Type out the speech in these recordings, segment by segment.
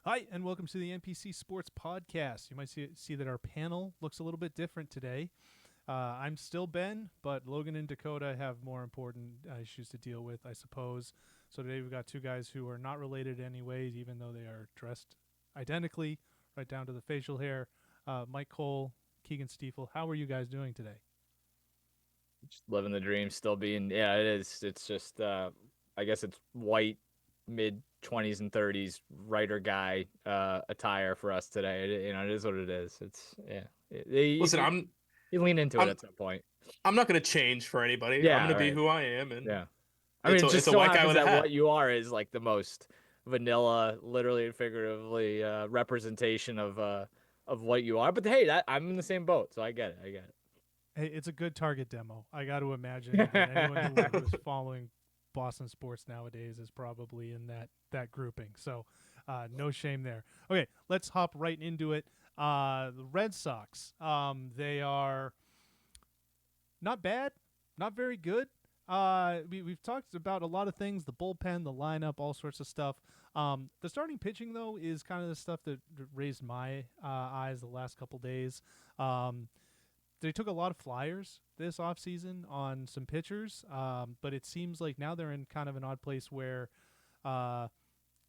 Hi, and welcome to the NPC Sports Podcast. You might see that our panel looks a little bit different today. I'm still Ben, but Logan and Dakota have more important issues to deal with, I suppose. So today we've got two guys who are not related in any ways, even though they are dressed identically, right down to the facial hair. Mike Cole, Keagan Stiefel, how are you guys doing today? Just living the dream, still being, yeah, it is. It's just, I guess it's white, mid 20s and 30s writer guy attire for us today. It is what it is. It's, yeah. Listen, You, you lean into it I'm at some point. I'm not gonna change for anybody. I'm Yeah, gonna be right. who I am, and Yeah. I mean, it it's just a so white guy happens with a that what hat. you are is like the most vanilla, literally and figuratively, representation of what you are. But hey, I'm in the same boat, so I get it. I get Hey, it's a good target demo. I got to imagine that anyone who is following Boston sports nowadays is probably in that grouping. So, no shame there. Okay, let's hop right into it. The Red Sox. They are not bad, not very good. We've talked about a lot of things: the bullpen, the lineup, all sorts of stuff. The starting pitching, though, is kind of the stuff that raised my eyes the last couple days. Um, they took a lot of flyers this offseason on some pitchers, but it seems like now they're in kind of an odd place where uh,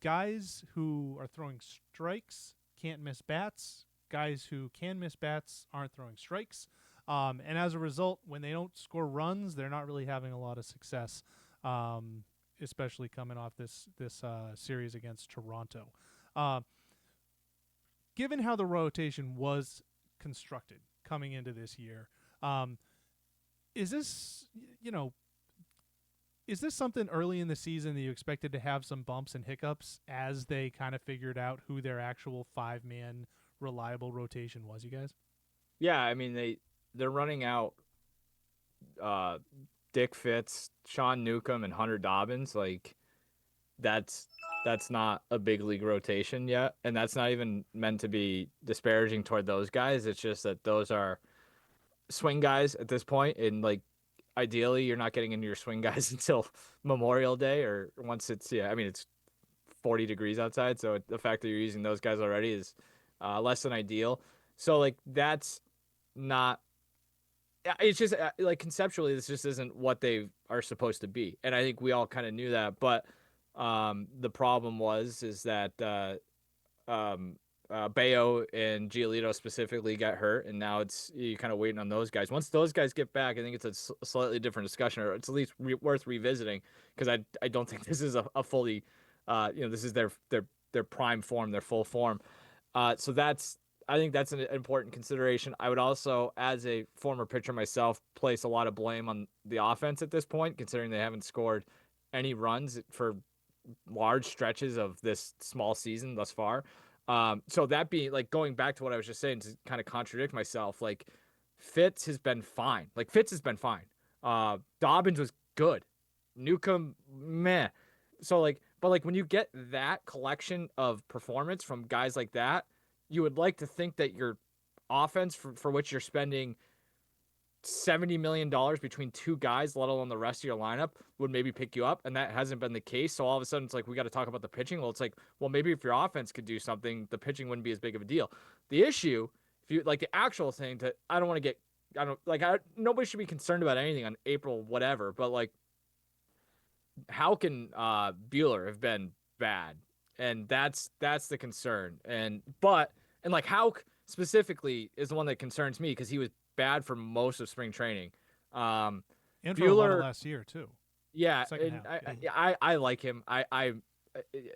guys who are throwing strikes can't miss bats. Guys who can miss bats aren't throwing strikes. And as a result, when they don't score runs, they're not really having a lot of success, especially coming off this series against Toronto. Uh, Given how the rotation was constructed coming into this year, um, is this you know is this something early in the season that you expected to have some bumps and hiccups as they kind of figured out who their actual 5 man reliable rotation was? You guys. Yeah, I mean they're running out uh Dick Fitz, Sean Newcomb, and Hunter Dobbins. Like that's that's not a big league rotation yet, and that's not even meant to be disparaging toward those guys. It's just that those are swing guys at this point, and like ideally you're not getting into your swing guys until Memorial Day or once it's yeah. I mean it's 40 degrees outside, so the fact that you're using those guys already is less than ideal. So like that's not it's just like conceptually this just isn't what they are supposed to be, and I think we all kind of knew that. But the problem was is that um, Bayo and Giolito specifically got hurt, and now it's you kind of waiting on those guys. Once those guys get back, I think it's a slightly different discussion, or it's at least worth revisiting because I don't think this is a fully this is their prime form, their full form. So that's I think that's an important consideration. I would also, as a former pitcher myself, place a lot of blame on the offense at this point, considering they haven't scored any runs for large stretches of this small season thus far. So that being like going back to what I was just saying to kind of contradict myself, like Fitz has been fine. Like Fitz has been fine. Dobbins was good. Newcomb, meh. So like, but like when you get that collection of performance from guys like that, you would like to think that your offense for which you're spending $70 million between two guys, let alone the rest of your lineup, would maybe pick you up. And that hasn't been the case. So all of a sudden, it's like, we got to talk about the pitching. Well, it's like, well, maybe if your offense could do something, the pitching wouldn't be as big of a deal. The issue, if you like the actual thing, to, I don't want to get, I don't like, nobody should be concerned about anything on April, whatever. But like, how can Bueller have been bad? And that's the concern. And like Hauk specifically is the one that concerns me because he was bad for most of spring training. Um, And for a lot of Bueller, last year too. yeah, Second and half. Yeah. I like him. I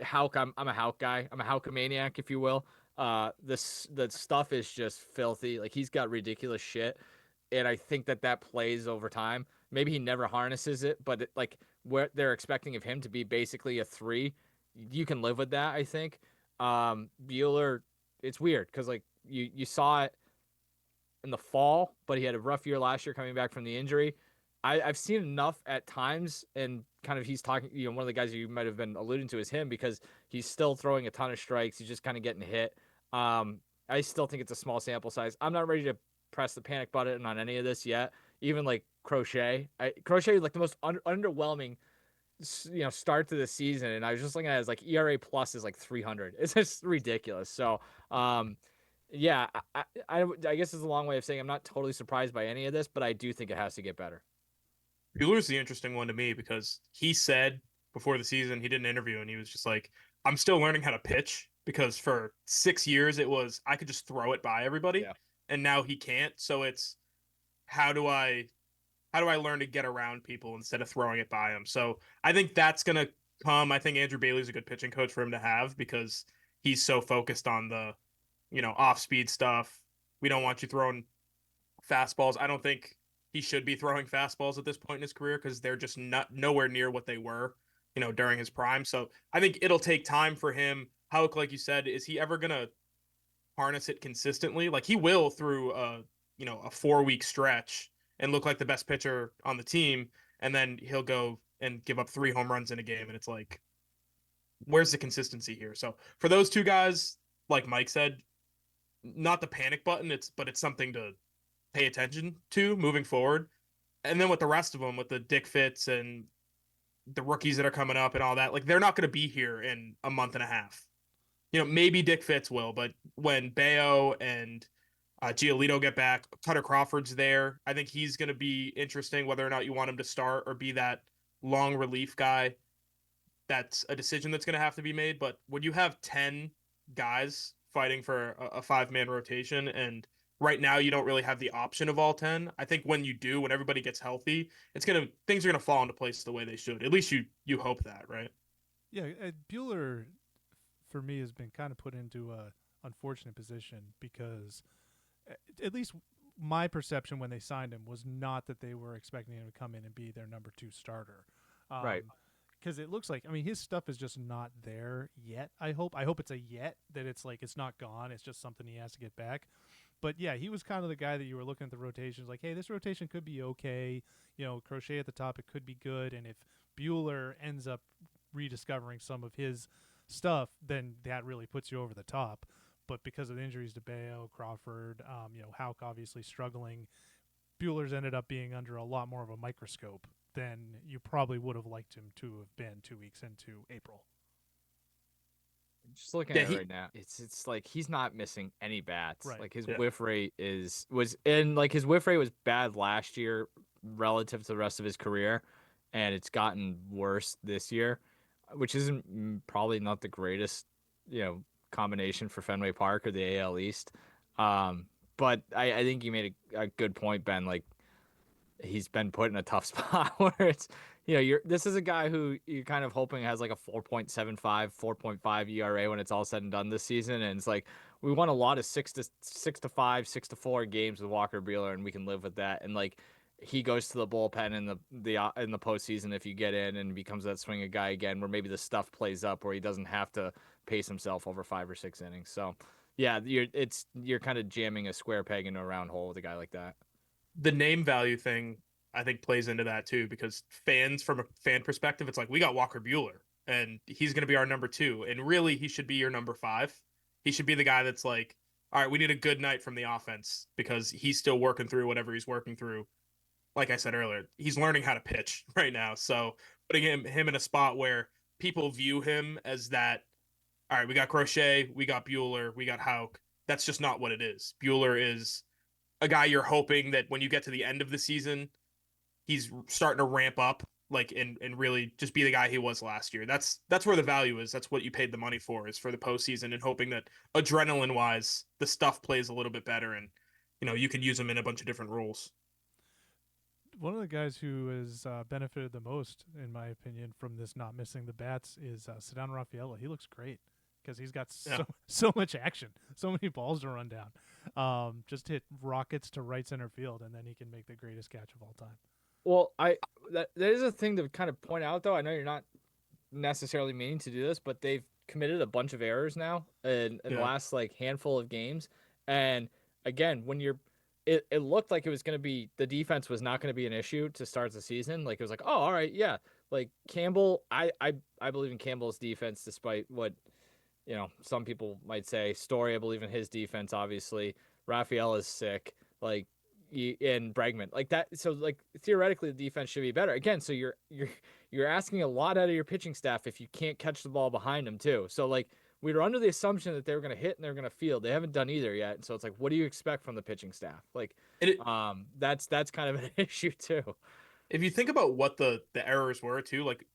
Hauk, I'm a Hauk guy. I'm a Hauk maniac, if you will. This the stuff is just filthy. Like he's got ridiculous shit, and I think that plays over time. Maybe he never harnesses it, but like what they're expecting of him to be basically a three, you can live with that. I think. Bueller, it's weird because like you saw it in the fall, but he had a rough year last year coming back from the injury. I've seen enough at times, and kind of he's talking. One of the guys you might have been alluding to is him because he's still throwing a ton of strikes. He's just kind of getting hit. I still think it's a small sample size. I'm not ready to press the panic button on any of this yet. Even like Crochet, Crochet like the most underwhelming start to the season, and I was just looking at it as like ERA plus is like 300. It's just ridiculous. So, yeah, I guess it's a long way of saying I'm not totally surprised by any of this, but I do think it has to get better. Bueller's the interesting one to me because he said before the season he did an interview and he was just like, "I'm still learning how to pitch because for 6 years it was I could just throw it by everybody, Yeah. and now he can't. So it's how do I learn to get around people instead of throwing it by them?" So I think that's gonna come. I think Andrew Bailey's a good pitching coach for him to have because he's so focused on the off speed stuff. We don't want you throwing fastballs. I don't think he should be throwing fastballs at this point in his career because they're just not nowhere near what they were, during his prime. So I think it'll take time for him. Houck, like you said, is he ever gonna harness it consistently? Like he will through a 4 week stretch and look like the best pitcher on the team, and then he'll go and give up 3 home runs in a game, and it's like, where's the consistency here? So for those two guys, like Mike said, not the panic button, it's something to pay attention to moving forward. And then with the rest of them, with the Dick Fitz and the rookies that are coming up and all that, like they're not going to be here in a month and a half. Maybe Dick Fitz will, but when Bayo and Giolito get back, Cutter Crawford's there. I think he's going to be interesting, whether or not you want him to start or be that long relief guy. That's a decision that's going to have to be made. But when you have 10 guys fighting for a 5-man rotation, and right now you don't really have the option of all 10, I think when you do, when everybody gets healthy, things are going to fall into place the way they should. At least you hope that, right? Yeah, Bueller for me has been kind of put into a unfortunate position because at least my perception when they signed him was not that they were expecting him to come in and be their number 2 starter. Right. Because it looks like, his stuff is just not there yet. I hope it's a yet, that it's like it's not gone. It's just something he has to get back. But yeah, he was kind of the guy that you were looking at the rotations like, hey, this rotation could be okay. Crochet at the top, it could be good. And if Bueller ends up rediscovering some of his stuff, then that really puts you over the top. But because of the injuries to Bayo, Crawford, Houck obviously struggling, Bueller's ended up being under a lot more of a microscope than you probably would have liked him to have been 2 weeks into April. Just looking at it right now, it's like he's not missing any bats. Right. Like his whiff rate his whiff rate was bad last year relative to the rest of his career, and it's gotten worse this year, which isn't probably not the greatest, combination for Fenway Park or the AL East. But I think you made a good point, Ben. Like he's been put in a tough spot where it's this is a guy who you're kind of hoping has like a 4.75 4.5 ERA when it's all said and done this season, and it's like we won a lot of 6-5 6-4 games with Walker Buehler, and we can live with that. And like he goes to the bullpen in the postseason if you get in, and becomes that swinging guy again where maybe the stuff plays up where he doesn't have to pace himself over 5 or 6 innings. So yeah, you're kind of jamming a square peg into a round hole with a guy like that. The name value thing I think plays into that too, because fans, from a fan perspective, it's like we got Walker Buehler and he's going to be our number 2, and really he should be your number 5. He should be the guy that's like, all right, we need a good night from the offense because he's still working through whatever he's working through. Like I said earlier, he's learning how to pitch right now, so putting him in a spot where people view him as that, all right, we got Crochet, we got Buehler, we got Houck. That's just not what it is. Buehler is a guy you're hoping that when you get to the end of the season, he's starting to ramp up, like and really just be the guy he was last year. That's where the value is. That's what you paid the money for, is for the postseason, and hoping that adrenaline wise the stuff plays a little bit better, and you can use them in a bunch of different roles. One of the guys who has benefited the most, in my opinion, from this not missing the bats is Ceddanne Rafaela. He looks great because he's got so much action, so many balls to run down. Just hit rockets to right center field, and then he can make the greatest catch of all time. Well, that is a thing to kind of point out, though. I know you're not necessarily meaning to do this, but they've committed a bunch of errors now in the last like handful of games. And again, when it looked like it was going to be, the defense was not going to be an issue to start the season. Like it was like, oh, all right, yeah. Like Campbell, I believe in Campbell's defense, despite what some people might say. Story, I believe in his defense. Obviously, Raphael is sick. Like and Bregman like that. So like theoretically, the defense should be better again. So you're asking a lot out of your pitching staff if you can't catch the ball behind them too. So like we were under the assumption that they were going to hit and they're going to field. They haven't done either yet. So it's like, what do you expect from the pitching staff? Like, that's kind of an issue too. If you think about what the errors were too, like,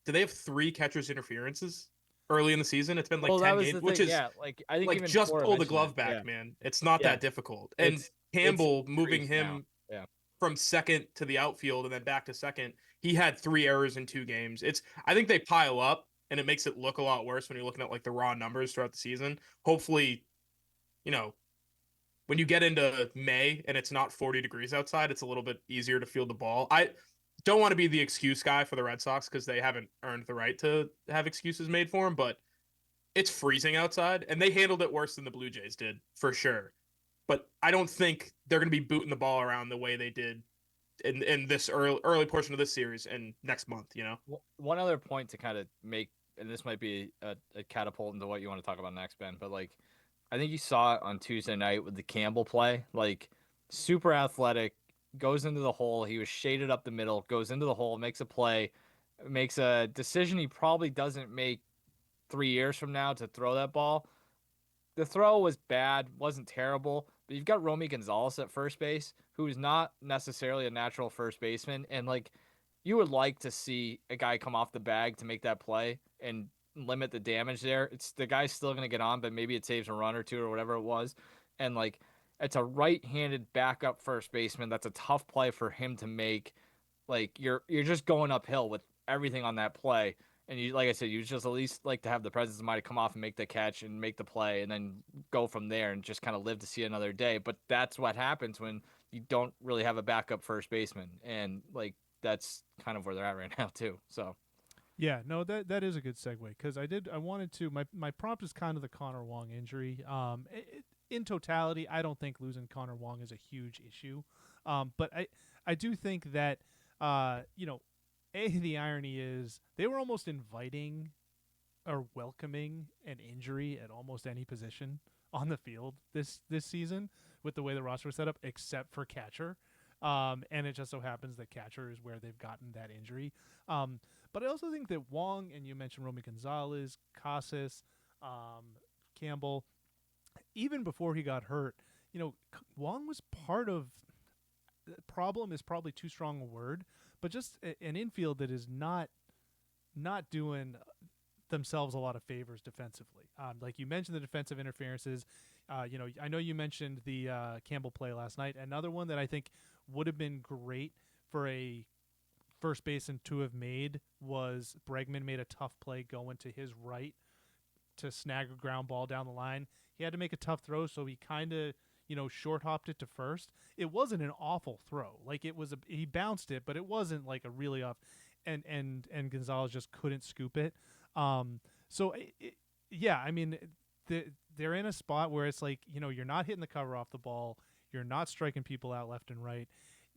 do they have 3 catchers interferences early in the season? It's been like Well, that 10 was games, the which thing. is Yeah, like I think like even just Cora pull the mentioned glove that. back, Yeah, man. It's not yeah. that difficult. And It's Campbell moving increased him now. Yeah. from second to the outfield and then back to second, he had 3 errors in 2 games. I think they pile up and it makes it look a lot worse when you're looking at like the raw numbers throughout the season. Hopefully, you know, when you get into May and it's not 40 degrees outside, it's a little bit easier to field the ball. I don't want to be the excuse guy for the Red Sox because they haven't earned the right to have excuses made for them, but it's freezing outside and they handled it worse than the Blue Jays did for sure. But I don't think they're going to be booting the ball around the way they did in this early portion of this series and next month, you know? One other point to kind of make, and this might be a catapult into what you want to talk about next, Ben, but like, I think you saw it on Tuesday night with the Campbell play, like super athletic, goes into the hole. He was shaded up the middle, goes into the hole, makes a play, makes a decision he probably doesn't make 3 years from now to throw that ball. The throw was bad, wasn't terrible, but you've got Romy Gonzalez at first base, who is not necessarily a natural first baseman, and like you would like to see a guy come off the bag to make that play and limit the damage there. It's the guy's still going to get on, but maybe it saves a run or two or whatever it was. And like it's a right-handed backup first baseman. That's a tough play for him to make. Like you're just going uphill with everything on that play. And you, like I said, you just at least like to have the presence of mind to come off and make the catch and make the play, and then go from there and just kind of live to see another day. But that's what happens when you don't really have a backup first baseman, and like that's kind of where they're at right now too. So Yeah, no, that is a good segue because I wanted to my prompt is kind of the Connor Wong injury. In totality, I don't think losing Connor Wong is a huge issue, but I do think that the irony is they were almost inviting or welcoming an injury at almost any position on the field this season with the way the roster was set up, except for catcher. And it just so happens that catcher is where they've gotten that injury. But I also think that Wong, and you mentioned Romy Gonzalez, Casas, Campbell, even before he got hurt, Wong was part of problem is probably too strong a word, but just an infield that is not doing themselves a lot of favors defensively. Like you mentioned the defensive interferences. I know you mentioned the Campbell play last night. Another one that I think would have been great for a first baseman to have made was Bregman made a tough play going to his right to snag a ground ball down the line. He had to make a tough throw, so he kind of short hopped it to first. It wasn't an awful throw. Like he bounced it, but it wasn't like a really off. And Gonzalez just couldn't scoop it. Yeah, I mean, they're in a spot where it's like you're not hitting the cover off the ball, you're not striking people out left and right.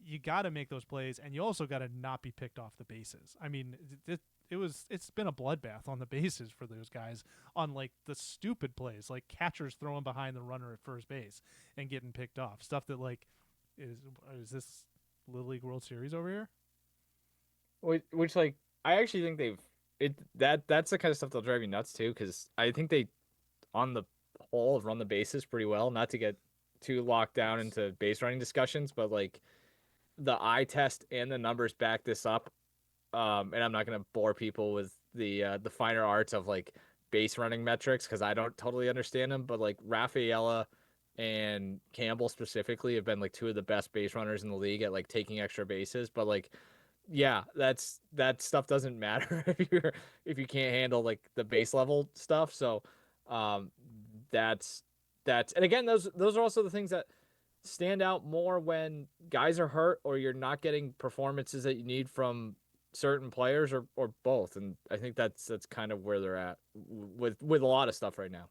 You got to make those plays, and you also got to not be picked off the bases. I mean, it's been a bloodbath on the bases for those guys on like the stupid plays, like catchers throwing behind the runner at first base and getting picked off. Stuff that like is this Little League World Series over here? which like I actually think that's the kind of stuff that'll drive you nuts too, because I think they on the whole have run the bases pretty well. Not to get too locked down into base running discussions, but like the eye test and the numbers back this up. And I'm not gonna bore people with the finer arts of like base running metrics because I don't totally understand them. But like Rafaela and Campbell specifically have been like two of the best base runners in the league at like taking extra bases. But like, yeah, that stuff doesn't matter if you can't handle like the base level stuff. So, um, that's and again those are also the things that stand out more when guys are hurt or you're not getting performances that you need from certain players or both. And I think that's kind of where they're at with a lot of stuff right now.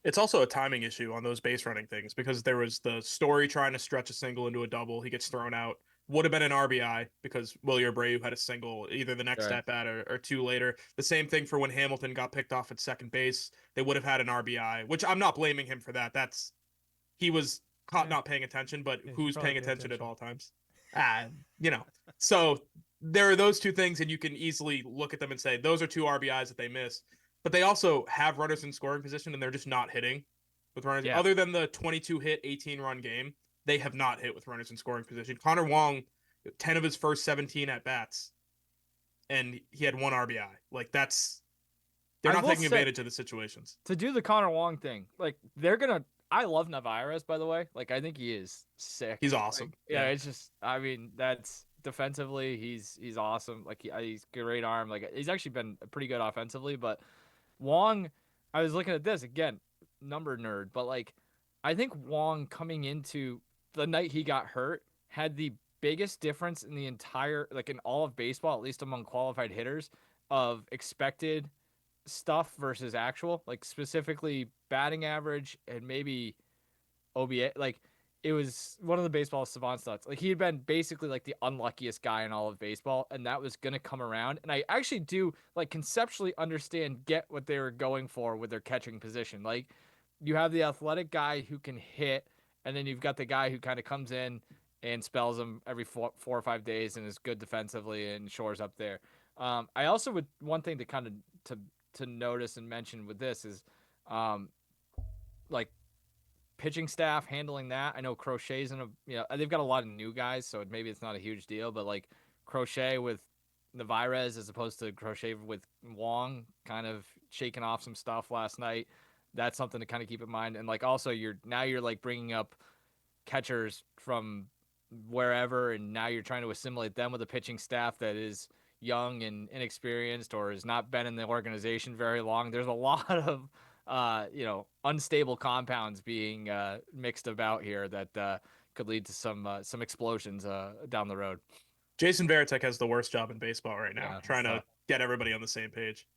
It's also a timing issue on those base running things because there was the Story trying to stretch a single into a double. He gets thrown out. Would have been an RBI because Willie Abreu had a single either the next Right. at bat or two later. The same thing for when Hamilton got picked off at second base. They would have had an RBI, which I'm not blaming him for that. He was caught not paying attention, but Yeah, you should who's probably paying pay attention at attention. all times? You know. So there are those two things, and you can easily look at them and say those are two RBIs that they missed. But they also have runners in scoring position, and they're just not hitting with runners. Yeah. Other than the 22 hit, 18 run game, they have not hit with runners in scoring position. Connor Wong, 10 of his first 17 at bats, and he had one RBI. Like they're I not will taking say, advantage of the situations. to do the Connor Wong thing, like they're gonna. I love Narvaez, by the way. Like I think he is sick. He's awesome. Like, yeah, it's just. I mean, that's defensively, he's awesome. Like he's great arm. Like he's actually been pretty good offensively. But Wong, I was looking at this again, number nerd, but like I think Wong coming into the night he got hurt had the biggest difference in the entire, like in all of baseball, at least among qualified hitters, of expected stuff versus actual, like specifically batting average and maybe OBA. Like it was one of the baseball savant stats. Like he had been basically like the unluckiest guy in all of baseball, and that was gonna come around. And I actually do like conceptually understand, get what they were going for with their catching position. Like you have the athletic guy who can hit, and then you've got the guy who kind of comes in and spells them every 4 or 5 days and is good defensively and shores up there. I also would, one thing to kind of to notice and mention with this is like pitching staff handling that. I know Crochet's in a, they've got a lot of new guys, so maybe it's not a huge deal, but like Crochet with Navarez as opposed to Crochet with Wong kind of shaking off some stuff last night. That's something to kind of keep in mind. And like also you're like bringing up catchers from wherever, and now you're trying to assimilate them with a pitching staff that is young and inexperienced or has not been in the organization very long. There's a lot of unstable compounds being mixed about here that could lead to some explosions down the road. Jason Varitek has the worst job in baseball right now, Yeah, trying to get everybody on the same page.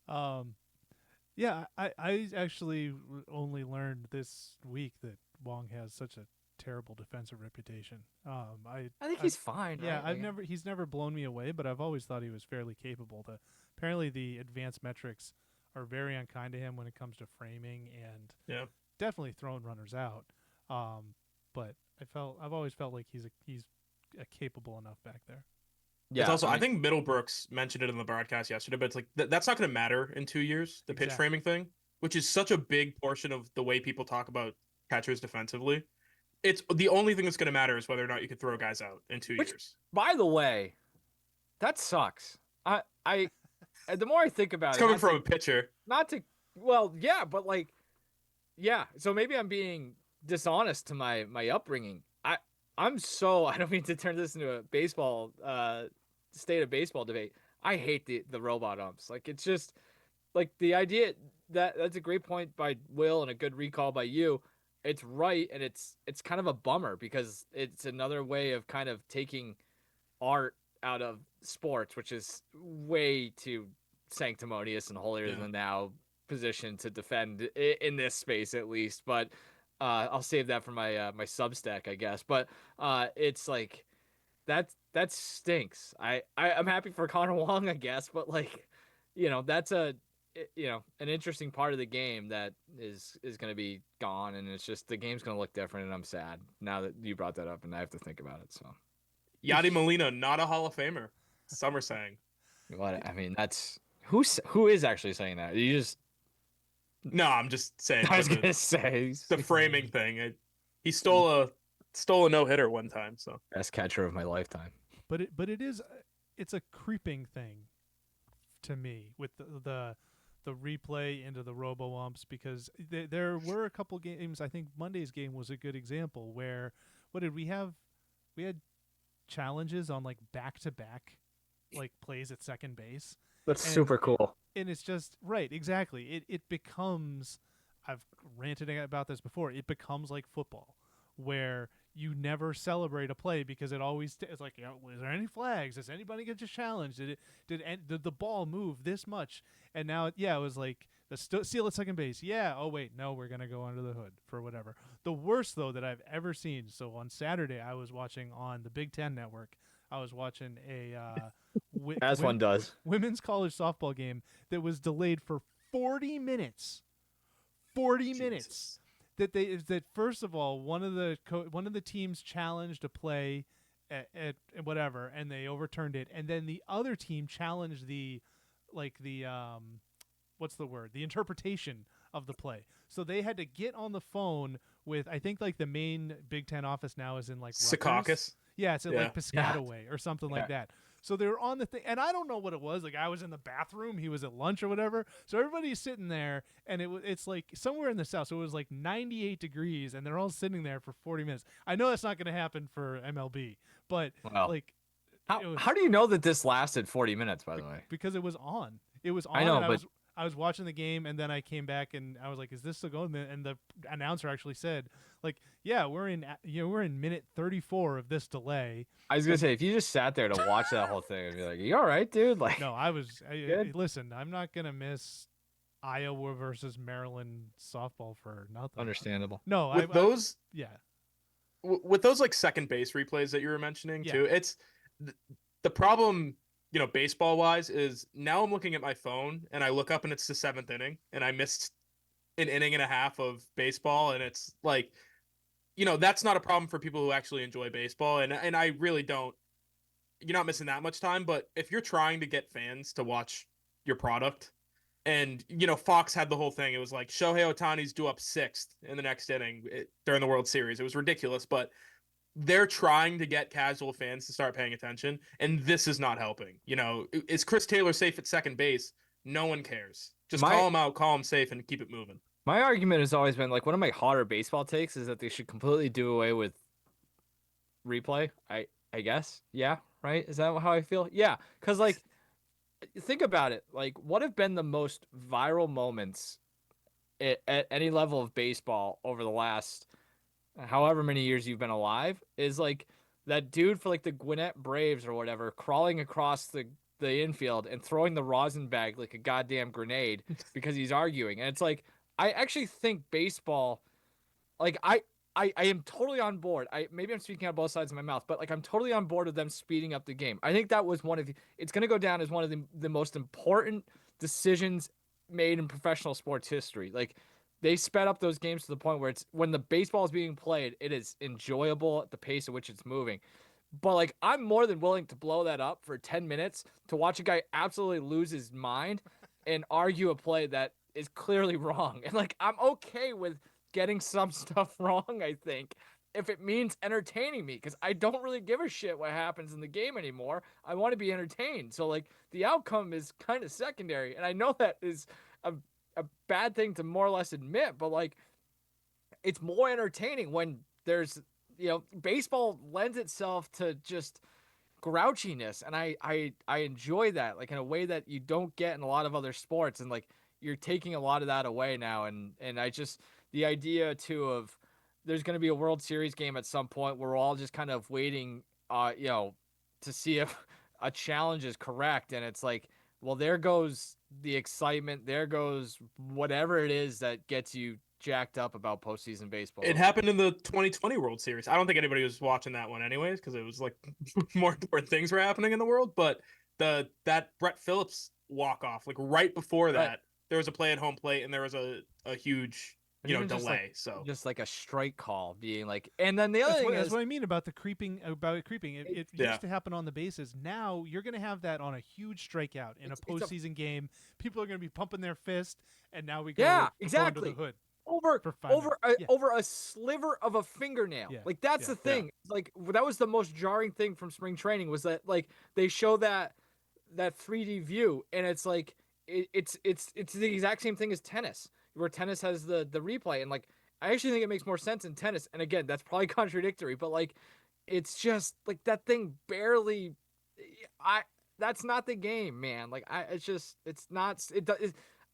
Yeah, I actually only learned this week that Wong has such a terrible defensive reputation. I think he's fine. Yeah, right? he's never blown me away, but I've always thought he was fairly capable. Apparently the advanced metrics are very unkind to him when it comes to framing and definitely throwing runners out. But I've always felt like he's capable enough back there. Yeah, it's also, I think Middlebrooks mentioned it in the broadcast yesterday, but it's like that's not going to matter in 2 years, the pitch framing thing, which is such a big portion of the way people talk about catchers defensively. It's the only thing that's going to matter is whether or not you can throw guys out in 2 years. By the way, that sucks. I the more I think about it's coming from a pitcher. But like, yeah. So maybe I'm being dishonest to my upbringing. I don't mean to turn this into a baseball state of baseball debate. I hate the robot umps. Like it's just like the idea that's a great point by Will and a good recall by you. It's right, and it's kind of a bummer because it's another way of kind of taking art out of sports, which is way too sanctimonious and holier than thou position to defend in this space at least. But I'll save that for my my Substack, I guess. But it's like that stinks. I'm happy for Connor Wong, I guess, but like, that's an interesting part of the game that is going to be gone, and it's just the game's going to look different, and I'm sad now that you brought that up, and I have to think about it. So, Yadi Molina, not a Hall of Famer. Some are saying. What I mean, that's who is actually saying that? You just No, I'm just saying. I was gonna say the framing thing. He stole a no-hitter one time. So best catcher of my lifetime. But it's a creeping thing to me with the replay into the robo umps, because there were a couple games. I think Monday's game was a good example where what did we have? We had challenges on like back-to-back like plays at second base. That's super cool. And it's just right, exactly. It becomes, I've ranted about this before, it becomes like football where you never celebrate a play because it's like, is there any flags? Does anybody get just challenged? Did the ball move this much? And now it was like the seal at second base. Yeah. Oh wait, no, we're gonna go under the hood for whatever. The worst though that I've ever seen. So on Saturday I was watching on the Big Ten Network. I was watching a as one does, women's college softball game that was delayed for 40 minutes. 40 minutes. Jesus. That first of all, one of the teams challenged a play at whatever, and they overturned it, and then the other team challenged the what's the word? The interpretation of the play. So they had to get on the phone with, I think, like the main Big Ten office now is in like Rutgers. Secaucus. Yeah, it's at like Piscataway or something like Yeah. that. So they were on the thing, and I don't know what it was. Like I was in the bathroom, he was at lunch or whatever. So everybody's sitting there, and it's like somewhere in the south. So it was like 98 degrees, and they're all sitting there for 40 minutes. I know that's not going to happen for MLB, but Well, like, how do you know that this lasted 40 minutes? By the way, because it was on. It was on. I know, and but I was watching the game, and then I came back and I was like, "Is this still going?" And the announcer actually said, "Like, yeah, we're in minute 34 of this delay." I was gonna say, if you just sat there to watch that whole thing, I'd be like, "You all right, dude?" Like, No, Good. listen, I'm not gonna miss Iowa versus Maryland softball for nothing. understandable. No, With those, yeah, with those like second base replays that you were mentioning Yeah. too, it's the problem. Baseball wise, is now I'm looking at my phone and I look up and it's the 7th inning and I missed an inning and a half of baseball, and it's like, that's not a problem for people who actually enjoy baseball, and I really don't. You're not missing that much time, but if you're trying to get fans to watch your product, and Fox had the whole thing, it was like Shohei Ohtani's due up 6th in the next inning during the World Series. It was ridiculous, but they're trying to get casual fans to start paying attention, and this is not helping. Is Chris Taylor safe at second base? No one cares. Just call him out, call him safe, and keep it moving. My argument has always been like one of my hotter baseball takes is that they should completely do away with replay. I guess. Yeah, right? Is that how I feel? Yeah, cuz like think about it. Like what have been the most viral moments at any level of baseball over the last however many years you've been alive is like that dude for like the Gwinnett Braves or whatever crawling across the infield and throwing the rosin bag like a goddamn grenade because he's arguing. And it's like I actually think baseball, like I am totally on board. Maybe I'm speaking out both sides of my mouth, but like I'm totally on board with them speeding up the game. I think that was it's going to go down as one of the most important decisions made in professional sports history. Like they sped up those games to the point where it's when the baseball is being played, it is enjoyable at the pace at which it's moving. But like I'm more than willing to blow that up for 10 minutes to watch a guy absolutely lose his mind and argue a play that is clearly wrong. And like I'm okay with getting some stuff wrong, I think, if it means entertaining me, because I don't really give a shit what happens in the game anymore. I want to be entertained. So like the outcome is kind of secondary. And I know that is a bad thing to more or less admit, but like it's more entertaining when there's baseball lends itself to just grouchiness, and I enjoy that like in a way that you don't get in a lot of other sports, and like you're taking a lot of that away now, and I just the idea too of there's going to be a World Series game at some point where we're all just kind of waiting to see if a challenge is correct, and it's like, well, there goes the excitement, there goes whatever it is that gets you jacked up about postseason baseball. It happened in the 2020 World Series. I don't think anybody was watching that one anyways, because it was like more important things were happening in the world. But that Brett Phillips walk off, like right before that, there was a play at home plate, and there was a huge delay. Just like a strike call being like, and then the other thing that's what I mean about the creeping. It used to happen on the bases. Now you're going to have that on a huge strikeout in a postseason game. People are going to be pumping their fist, and now we go under the hood. Over a sliver of a fingernail. Like that's the thing. Like that was the most jarring thing from spring training was that like they show that 3D view, and it's like it's the exact same thing as tennis, where tennis has the replay, and like I actually think it makes more sense in tennis. And again, that's probably contradictory, but like it's just like that thing barely. That's not the game, man. Like it's not.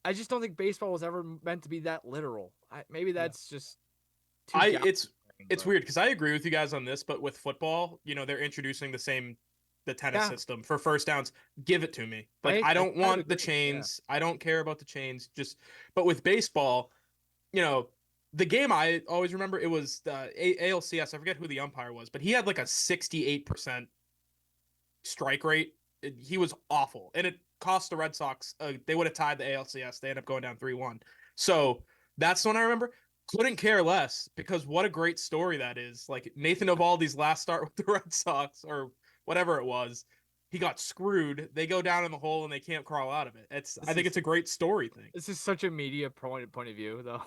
I just don't think baseball was ever meant to be that literal. Maybe that's just. It's weird because I agree with you guys on this, but with football, they're introducing the tennis system for first downs. Give it to me. Like I don't want the chains. I don't care about the chains. But with baseball, the game I always remember, it was the ALCS. I forget who the umpire was, but he had like a 68% strike rate. He was awful, and it cost the Red Sox. They would have tied the ALCS. They ended up going down 3-1. So That's the one I remember. Couldn't care less because what a great story that is. Like Nathan Eovaldi's last start with the Red Sox or whatever it was, he got screwed. They go down in the hole and they can't crawl out of it. I think it's a great story thing. This is such a media point of view, though.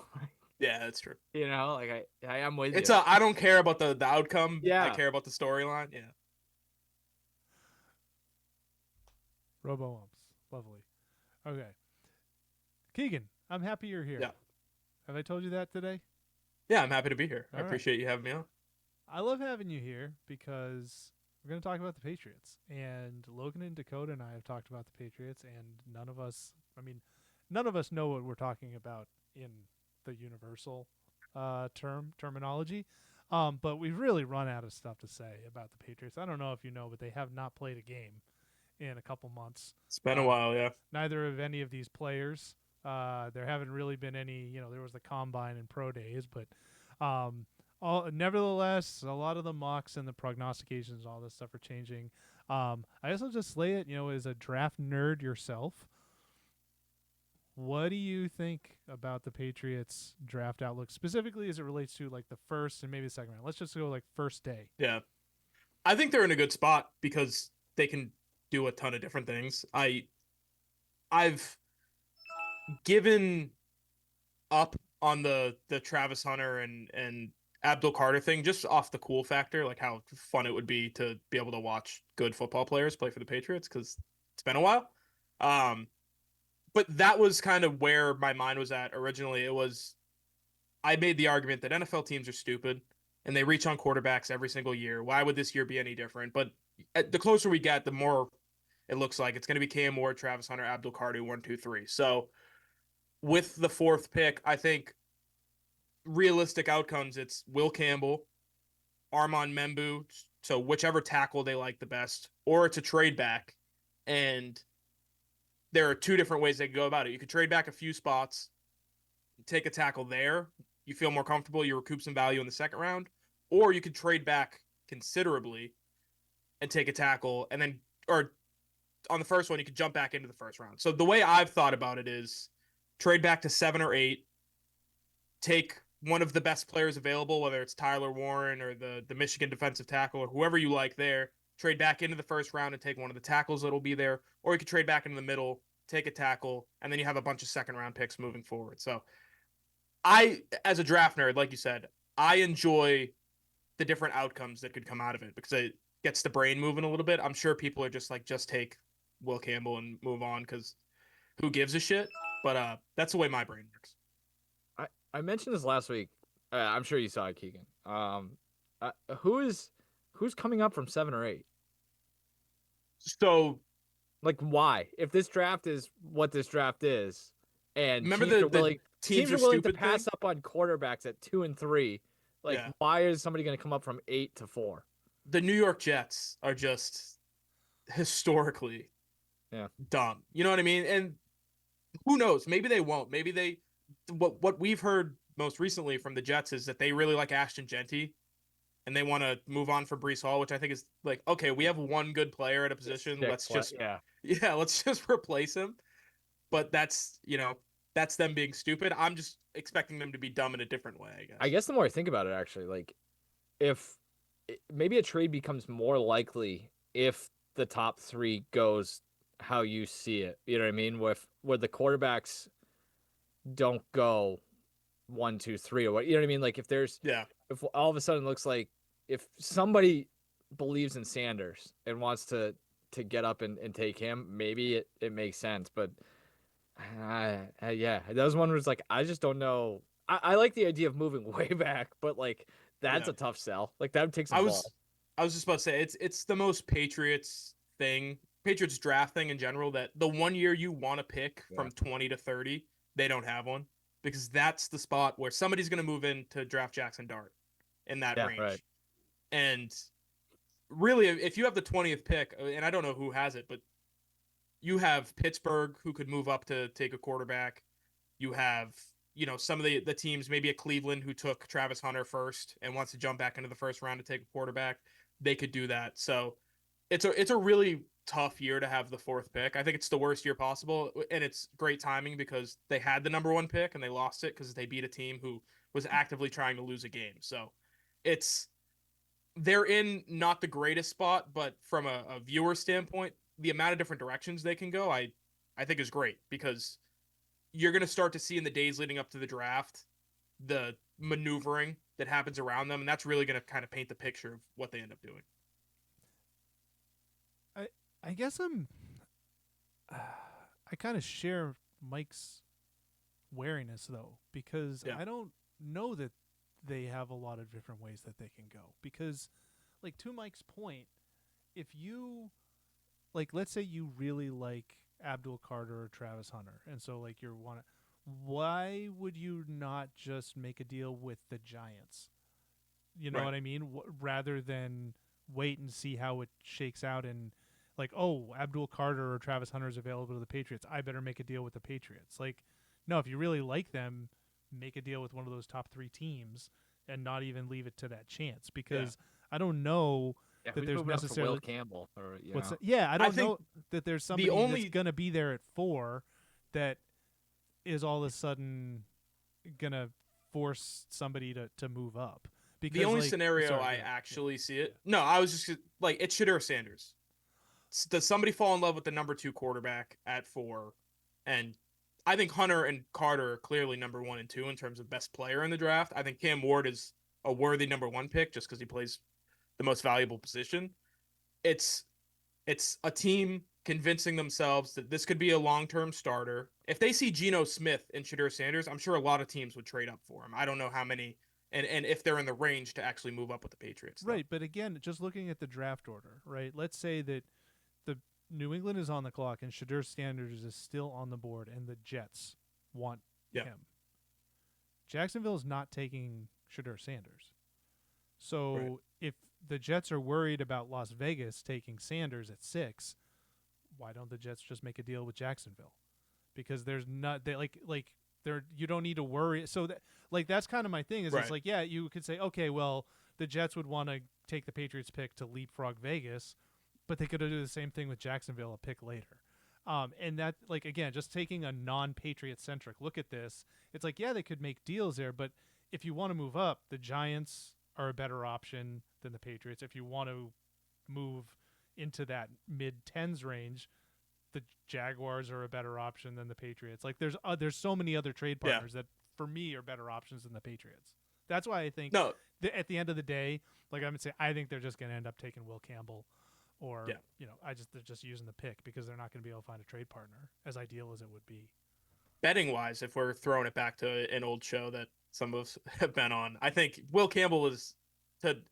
Yeah, that's true. You know, like I am with It's you. I don't care about the outcome. Yeah. I care about the storyline. Yeah. Robo-umps. Lovely. Okay. Keegan, I'm happy you're here. Yeah. Have I told you that today? Yeah, I'm happy to be here. All I right. appreciate you having me on. I love having you here because we're going to talk about the Patriots. And Logan and Dakota and I have talked about the Patriots, and none of us know what we're talking about in the universal terminology. But we've really run out of stuff to say about the Patriots. I don't know if you know, but they have not played a game in a couple months. It's been a while, yeah. Neither of any of these players. There haven't really been any, there was the combine and pro days, but nevertheless, a lot of the mocks and the prognostications, all this stuff are changing. I guess I'll just lay it, as a draft nerd yourself, what do you think about the Patriots draft outlook, specifically as it relates to like the first and maybe the second round? Let's just go like first day. Yeah. I think they're in a good spot because they can do a ton of different things. I've given up on the Travis Hunter and Abdul Carter thing just off the cool factor, like how fun it would be to be able to watch good football players play for the Patriots because it's been a while. But that was kind of where my mind was at originally. I made the argument that NFL teams are stupid and they reach on quarterbacks every single year. Why would this year be any different? But the closer we get, the more it looks like it's going to be Cam Ward, Travis Hunter, Abdul Carter, 1, 2, 3. So with the fourth pick, I think realistic outcomes, it's Will Campbell, Armand Membu, so whichever tackle they like the best, or it's a trade back. And there are two different ways they can go about it. You could trade back a few spots, take a tackle there. You feel more comfortable. You recoup some value in the second round. Or you could trade back considerably and take a tackle. And then, or on the first one, you could jump back into the first round. So the way I've thought about it is trade back to 7 or 8, take one of the best players available, whether it's Tyler Warren or the Michigan defensive tackle or whoever you like there, trade back into the first round and take one of the tackles that'll be there, or you could trade back into the middle, take a tackle, and then you have a bunch of second round picks moving forward. So as a draft nerd, like you said, I enjoy the different outcomes that could come out of it because it gets the brain moving a little bit. I'm sure people are just like, just take Will Campbell and move on because who gives a shit? But that's the way my brain works. I mentioned this last week. I'm sure you saw it, Keegan. Who's coming up from 7 or 8? So, like, why? If this draft is what this draft is, and remember teams are willing to pass up on quarterbacks at 2 and 3, like, why is somebody going to come up from 8 to 4? The New York Jets are just historically dumb. You know what I mean? And who knows? Maybe they won't. Maybe what we've heard most recently from the Jets is that they really like Ashton Genty and they want to move on from Breece Hall, which I think is like, okay, we have one good player at a position. Let's just replace him. But that's them being stupid. I'm just expecting them to be dumb in a different way, I guess. I guess the more I think about it, actually, like, if maybe a trade becomes more likely if the top 3 goes how you see it. You know what I mean? Where the quarterbacks don't go 1, 2, 3 or what, you know what I mean? Like if all of a sudden it looks like if somebody believes in Sanders and wants to get up and take him, maybe it makes sense. But that was one where it's like, I just don't know. I like the idea of moving way back, but like that's a tough sell. Like that would take some ball. I was just about to say it's the most Patriots draft thing in general, that the one year you want to pick from 20 to 30, they don't have one because that's the spot where somebody's going to move in to draft Jackson Dart in that range. Right. And really, if you have the 20th pick, and I don't know who has it, but you have Pittsburgh who could move up to take a quarterback. You have, some of the teams, maybe a Cleveland who took Travis Hunter first and wants to jump back into the first round to take a quarterback. They could do that. So it's a really tough year to have the 4th pick. I think it's the worst year possible, and it's great timing because they had the number 1 pick and they lost it because they beat a team who was actively trying to lose a game. So it's they're in not the greatest spot, but from a viewer standpoint, the amount of different directions they can go, I think is great because you're going to start to see in the days leading up to the draft the maneuvering that happens around them, and that's really going to kind of paint the picture of what they end up doing. I guess I kind of share Mike's wariness though, because Yeah. I don't know that they have a lot of different ways that they can go. Because, like, to Mike's point, if you, like, let's say you really like Abdul Carter or Travis Hunter, and so like you're one, why would you not just make a deal with the Giants? You know Right. what I mean? Rather than wait and see how it shakes out and like, oh, Abdul Carter or Travis Hunter is available to the Patriots. I better make a deal with the Patriots. Like, no, if you really like them, make a deal with one of those top 3 teams and not even leave it to that chance because I don't know Yeah, that who's there's moving up for Will necessarily Campbell? Or what's know, that? Yeah, I I don't think know that there's the somebody only that's gonna be there at 4 that is all of a sudden gonna force somebody to move up because the only like scenario sorry, I go ahead. actually see it. No, I was just like it's Shedeur Sanders. Does somebody fall in love with the number 2 quarterback at 4? And I think Hunter and Carter are clearly number 1 and 2 in terms of best player in the draft. I think Cam Ward is a worthy number 1 pick just because he plays the most valuable position. It's it's a team convincing themselves that this could be a long-term starter. If they see Geno Smith and Shedeur Sanders, I'm sure a lot of teams would trade up for him. I don't know how many and if they're in the range to actually move up with the Patriots. Though. Right, but again, just looking at the draft order, right? Let's say that the New England is on the clock and Shadur Sanders is still on the board and the Jets want Yeah. him. Jacksonville is not taking Shadur Sanders. So Right. if the Jets are worried about Las Vegas taking Sanders at 6, why don't the Jets just make a deal with Jacksonville? Because there's not they like there you don't need to worry. So that like that's kind of my thing is it's Right. like yeah, you could say okay, well, the Jets would want to take the Patriots pick to leapfrog Vegas, but they could do the same thing with Jacksonville a pick later. And that, like, again, just taking a non-Patriot centric look at this, it's like, yeah, they could make deals there, but if you want to move up, the Giants are a better option than the Patriots. If you want to move into that mid tens range, the Jaguars are a better option than the Patriots. Like, there's so many other trade Yeah. partners that for me are better options than the Patriots. That's why I think No. at the end of the day, like I'm saying, I think they're just going to end up taking Will Campbell, or Yeah. they're just using the pick because they're not going to be able to find a trade partner as ideal as it would be. Betting wise, if we're throwing it back to an old show that some of us have been on, I think Will Campbell is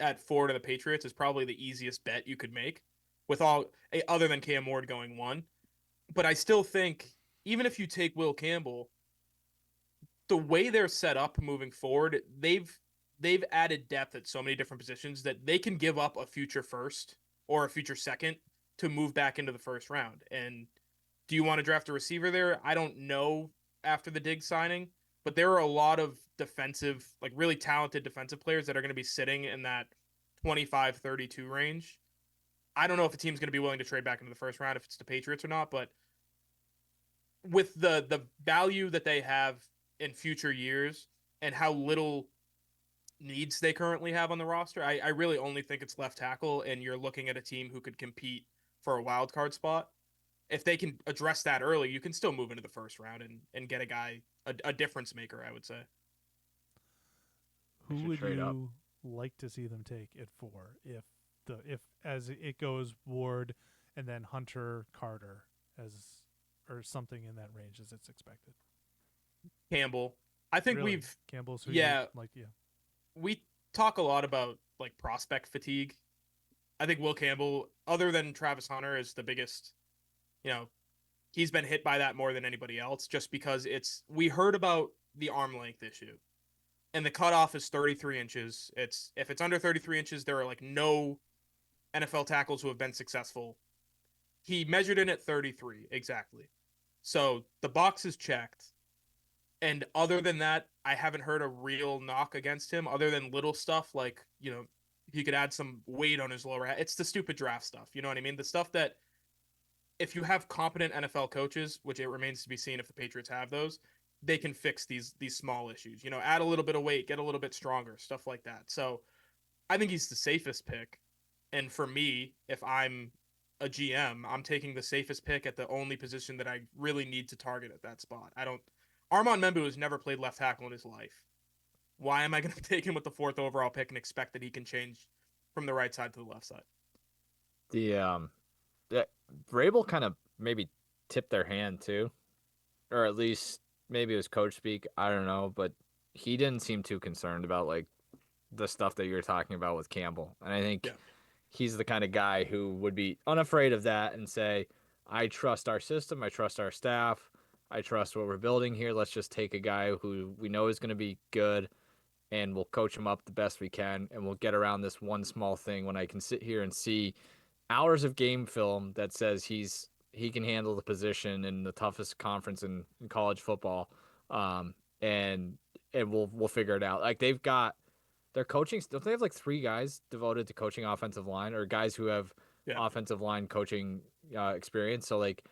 at 4 to the Patriots is probably the easiest bet you could make with all other than Cam Ward going 1. But I still think even if you take Will Campbell, the way they're set up moving forward, they've added depth at so many different positions that they can give up a future first or a future second to move back into the first round. And do you want to draft a receiver there? I don't know after the Diggs signing, but there are a lot of defensive, like really talented defensive players that are going to be sitting in that 25-32 range. I don't know if a team's going to be willing to trade back into the first round if it's the Patriots or not, but with the value that they have in future years and how little needs they currently have on the roster, I really only think it's left tackle, and you're looking at a team who could compete for a wild card spot. If they can address that early, you can still move into the first round and get a guy, a difference maker, I would say. Who should would trade up. you like to see them take at 4 if as it goes Ward and then Hunter Carter as or something in that range as it's expected? Campbell. I think Really? we've Campbell's who yeah, you like, yeah. we talk a lot about like prospect fatigue. I think Will Campbell, other than Travis Hunter, is the biggest, he's been hit by that more than anybody else just because we heard about the arm length issue. And the cutoff is 33 inches. If it's under 33 inches, there are like no NFL tackles who have been successful. He measured in at 33 exactly. So the box is checked. And other than that, I haven't heard a real knock against him other than little stuff like, he could add some weight on his lower head. It's the stupid draft stuff. You know what I mean? The stuff that if you have competent NFL coaches, which it remains to be seen if the Patriots have those, they can fix these small issues. Add a little bit of weight, get a little bit stronger, stuff like that. So I think he's the safest pick. And for me, if I'm a GM, I'm taking the safest pick at the only position that I really need to target at that spot. I don't. Armand Membu has never played left tackle in his life. Why am I going to take him with the 4th overall pick and expect that he can change from the right side to the left side? The Vrabel kind of maybe tipped their hand too, or at least maybe it was coach speak. I don't know, but he didn't seem too concerned about like the stuff that you're talking about with Campbell, and I think Yeah. he's the kind of guy who would be unafraid of that and say, "I trust our system, I trust our staff, I trust what we're building here. Let's just take a guy who we know is going to be good." And we'll coach him up the best we can, and we'll get around this one small thing when I can sit here and see hours of game film that says he can handle the position in the toughest conference in college football, and we'll figure it out. Like they've got their coaching. Don't they have like 3 guys devoted to coaching offensive line, or guys who have Yeah. offensive line coaching experience? So like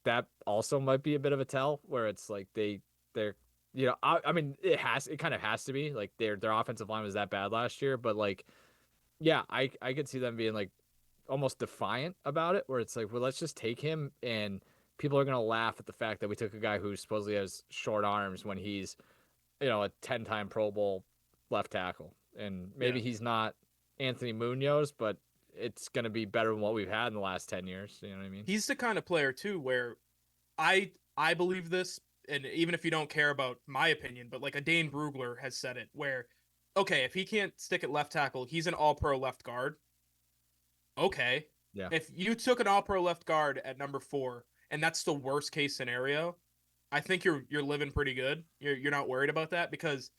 that also might be a bit of a tell where it's like they're I mean it kind of has to be like their offensive line was that bad last year, but like yeah, I could see them being like almost defiant about it, where it's like, well, let's just take him, and people are gonna laugh at the fact that we took a guy who supposedly has short arms when he's a 10-time Pro Bowl left tackle, and maybe Yeah. he's not Anthony Munoz, but it's gonna be better than what we've had in the last 10 years. You know what I mean? He's the kind of player too where I believe this, and even if you don't care about my opinion, but like a Dane Brugler has said it, where okay, if he can't stick at left tackle, he's an All-Pro left guard. Okay, Yeah. if you took an All-Pro left guard at number 4, and that's the worst case scenario, I think you're living pretty good. You're not worried about that because